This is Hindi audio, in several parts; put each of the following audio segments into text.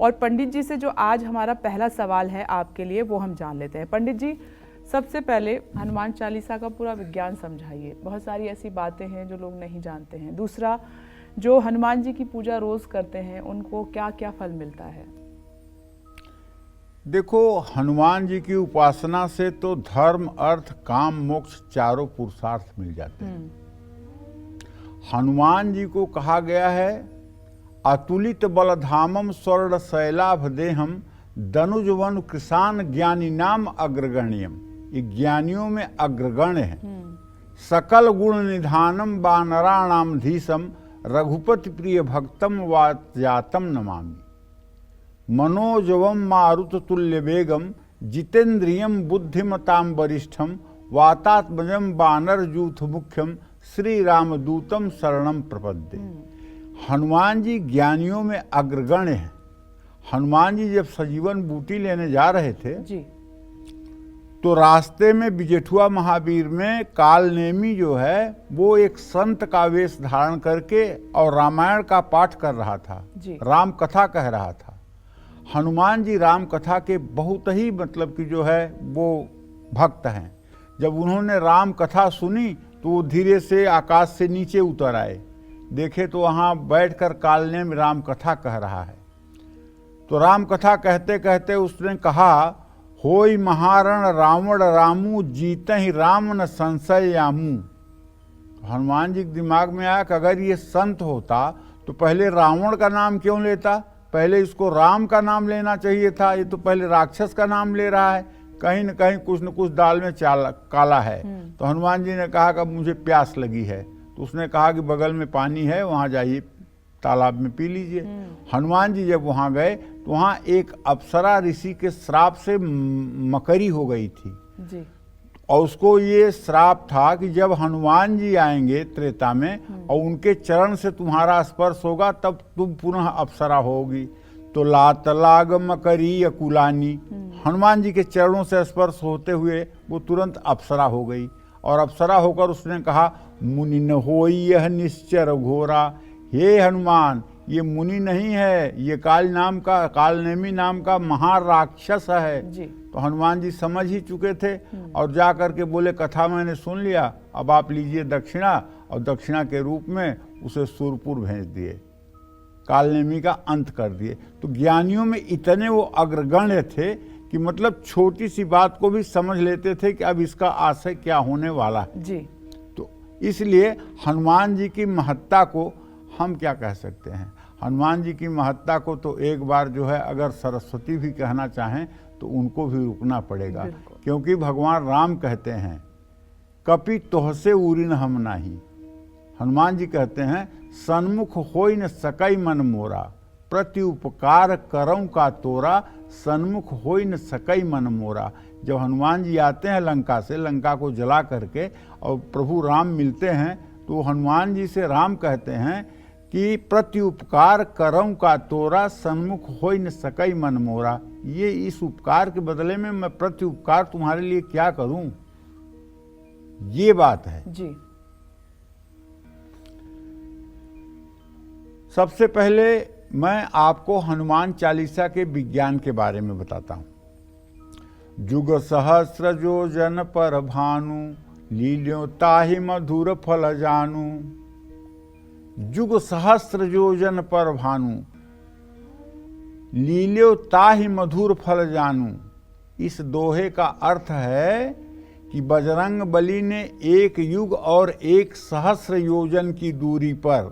और पंडित जी से जो आज हमारा पहला सवाल है आपके लिए वो हम जान लेते हैं। पंडित जी, सबसे पहले हनुमान चालीसा का पूरा विज्ञान समझाइए। बहुत सारी ऐसी बातें हैं जो लोग नहीं जानते हैं। दूसरा, जो हनुमान जी की पूजा रोज करते हैं उनको क्या क्या फल मिलता है? देखो, हनुमान जी की उपासना से तो धर्म, अर्थ, काम, मोक्ष चारों पुरुषार्थ मिल जाते हैं। हनुमान जी को कहा गया है अतुलित बलधामम स्वर्ण शैलाभ देहम दनुजवन कृषान ज्ञानी नाम अग्रगण्यम। ये ज्ञानियों में अग्रगण्य है। सकल गुण निधानम वानराणाम धीशम रघुपति प्रिय भक्तम वाजातम नमामि। मनोजवम मारुत तुल्य वेगम जितेन्द्रियम बुद्धिमताम वरिष्ठम वातात्मजम वानर जूथ मुख्यम श्री रामदूतम शरणम प्रपद्ये। हनुमान जी ज्ञानियों में अग्रगण्य हैं। हनुमान जी जब सजीवन बूटी लेने जा रहे थे जी, तो रास्ते में बिजेठुआ महावीर में कालनेमी जो है वो एक संत का वेश धारण करके और रामायण का पाठ कर रहा था, राम कथा कह रहा था। हनुमान जी राम कथा के बहुत ही मतलब कि जो है वो भक्त हैं। जब उन्होंने राम कथा सुनी तो वो धीरे से आकाश से नीचे उतर आए, देखे तो वहाँ बैठकर कालनेमी राम कथा कह रहा है। तो राम कथा कहते कहते उसने कहा, होई महारण रावण रामू जीते ही राम न संशय यामू। हनुमान जी के दिमाग में आया कि अगर ये संत होता तो पहले रावण का नाम क्यों लेता, पहले इसको राम का नाम लेना चाहिए था। ये तो पहले राक्षस का नाम ले रहा है, कहीं न कहीं कुछ न कुछ दाल में काला है। तो हनुमान जी ने कहा कि अब मुझे प्यास लगी है। तो उसने कहा कि बगल में पानी है, वहाँ जाइए तालाब में पी लीजिए। हनुमान जी जब वहाँ गए तो वहाँ एक अप्सरा ऋषि के श्राप से मकरी हो गई थी जी। और उसको ये श्राप था कि जब हनुमान जी आएंगे त्रेता में और उनके चरण से तुम्हारा स्पर्श होगा तब तुम पुनः अप्सरा होगी। तो लातलाग मकरी अकुलानी, हनुमान जी के चरणों से स्पर्श होते हुए वो तुरंत अप्सरा हो गई। और अप्सरा होकर उसने कहा, मुनि न होई यह निश्चर घोरा। हे हनुमान, ये मुनि नहीं है, ये कालनेमी नाम का महाराक्षस है जी। तो हनुमान जी समझ ही चुके थे और जा करके बोले, कथा मैंने सुन लिया, अब आप लीजिए दक्षिणा। और दक्षिणा के रूप में उसे सुरपुर भेज दिए, कालनेमी का अंत कर दिए। तो ज्ञानियों में इतने वो अग्रगण्य थे कि मतलब छोटी सी बात को भी समझ लेते थे कि अब इसका आशय क्या होने वाला है जी। तो इसलिए हनुमान जी की महत्ता को हम क्या कह सकते हैं। हनुमान जी की महत्ता को तो एक बार जो है अगर सरस्वती भी कहना चाहें तो उनको भी रुकना पड़ेगा, क्योंकि भगवान राम कहते हैं, कपि तोहसे उरिन हम नाही। हनुमान जी कहते हैं, सन्मुख होई न सकई मन मोरा, प्रति उपकार करऊं का तोरा, सन्मुख होई न सकई मन मोरा। जब हनुमान जी आते हैं लंका से, लंका को जला करके और प्रभु राम मिलते हैं तो हनुमान जी से राम कहते हैं कि प्रति उपकार करऊं का तोरा, सन्मुख होई न सकई मन मोरा। ये इस उपकार के बदले में मैं प्रति उपकार तुम्हारे लिए क्या करूं, ये बात है जी। सबसे पहले मैं आपको हनुमान चालीसा के विज्ञान के बारे में बताता हूं। जुग सहस्र जो जन पर भानु, लील्यो ताहि मधुर फल जानू। जुग सहस्र योजन पर भानु, लील्यो ताहि मधुर फल जानू। इस दोहे का अर्थ है कि बजरंग बली ने एक युग और एक सहस्र योजन की दूरी पर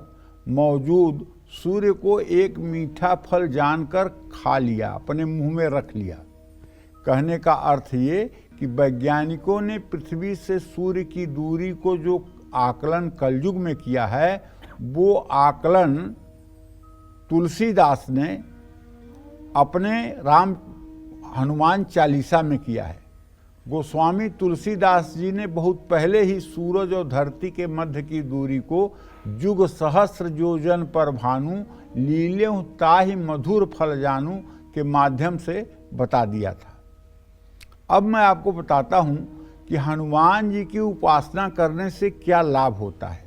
मौजूद सूर्य को एक मीठा फल जानकर खा लिया, अपने मुंह में रख लिया। कहने का अर्थ ये कि वैज्ञानिकों ने पृथ्वी से सूर्य की दूरी को जो आकलन कलयुग में किया है, वो आकलन तुलसीदास ने अपने हनुमान चालीसा में किया है। गोस्वामी तुलसीदास जी ने बहुत पहले ही सूरज और धरती के मध्य की दूरी को जुग सहस्र योजन पर भानु, लील्यों ताहि मधुर फल जानू के माध्यम से बता दिया था। अब मैं आपको बताता हूं कि हनुमान जी की उपासना करने से क्या लाभ होता है।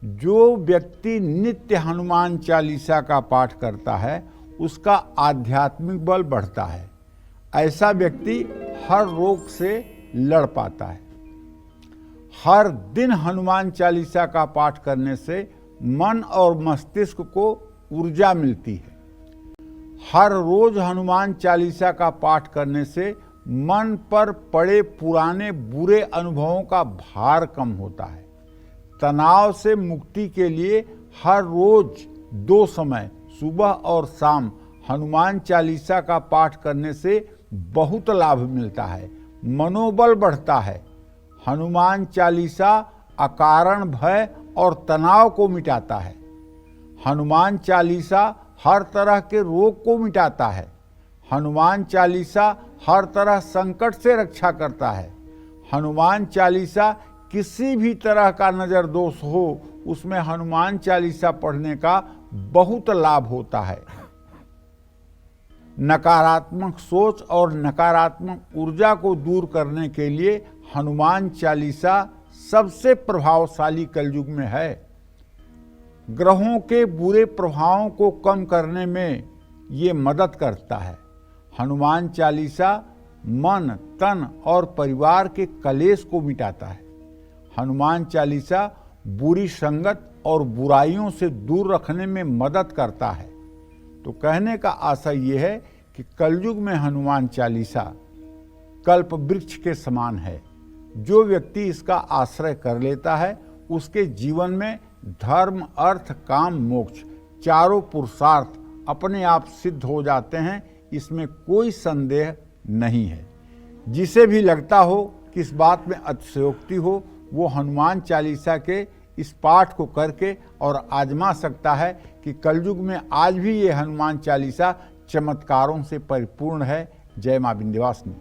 जो व्यक्ति नित्य हनुमान चालीसा का पाठ करता है उसका आध्यात्मिक बल बढ़ता है। ऐसा व्यक्ति हर रोग से लड़ पाता है। हर दिन हनुमान चालीसा का पाठ करने से मन और मस्तिष्क को ऊर्जा मिलती है। हर रोज हनुमान चालीसा का पाठ करने से मन पर पड़े पुराने बुरे अनुभवों का भार कम होता है। तनाव से मुक्ति के लिए हर रोज 2 समय सुबह और शाम हनुमान चालीसा का पाठ करने से बहुत लाभ मिलता है, मनोबल बढ़ता है। हनुमान चालीसा अकारण भय और तनाव को मिटाता है। हनुमान चालीसा हर तरह के रोग को मिटाता है। हनुमान चालीसा हर तरह संकट से रक्षा करता है। हनुमान चालीसा किसी भी तरह का नजर दोष हो उसमें हनुमान चालीसा पढ़ने का बहुत लाभ होता है। नकारात्मक सोच और नकारात्मक ऊर्जा को दूर करने के लिए हनुमान चालीसा सबसे प्रभावशाली कलयुग में है। ग्रहों के बुरे प्रभावों को कम करने में ये मदद करता है। हनुमान चालीसा मन, तन और परिवार के कलेश को मिटाता है। हनुमान चालीसा बुरी संगत और बुराइयों से दूर रखने में मदद करता है। तो कहने का आशय ये है कि कलयुग में हनुमान चालीसा कल्प वृक्ष के समान है। जो व्यक्ति इसका आश्रय कर लेता है उसके जीवन में धर्म, अर्थ, काम, मोक्ष चारों पुरुषार्थ अपने आप सिद्ध हो जाते हैं। इसमें कोई संदेह नहीं है। जिसे भी लगता हो कि इस बात में अतिशयोक्ति हो, वो हनुमान चालीसा के इस पाठ को करके और आजमा सकता है कि कलयुग में आज भी ये हनुमान चालीसा चमत्कारों से परिपूर्ण है। जय मां विंध्यवासिनी।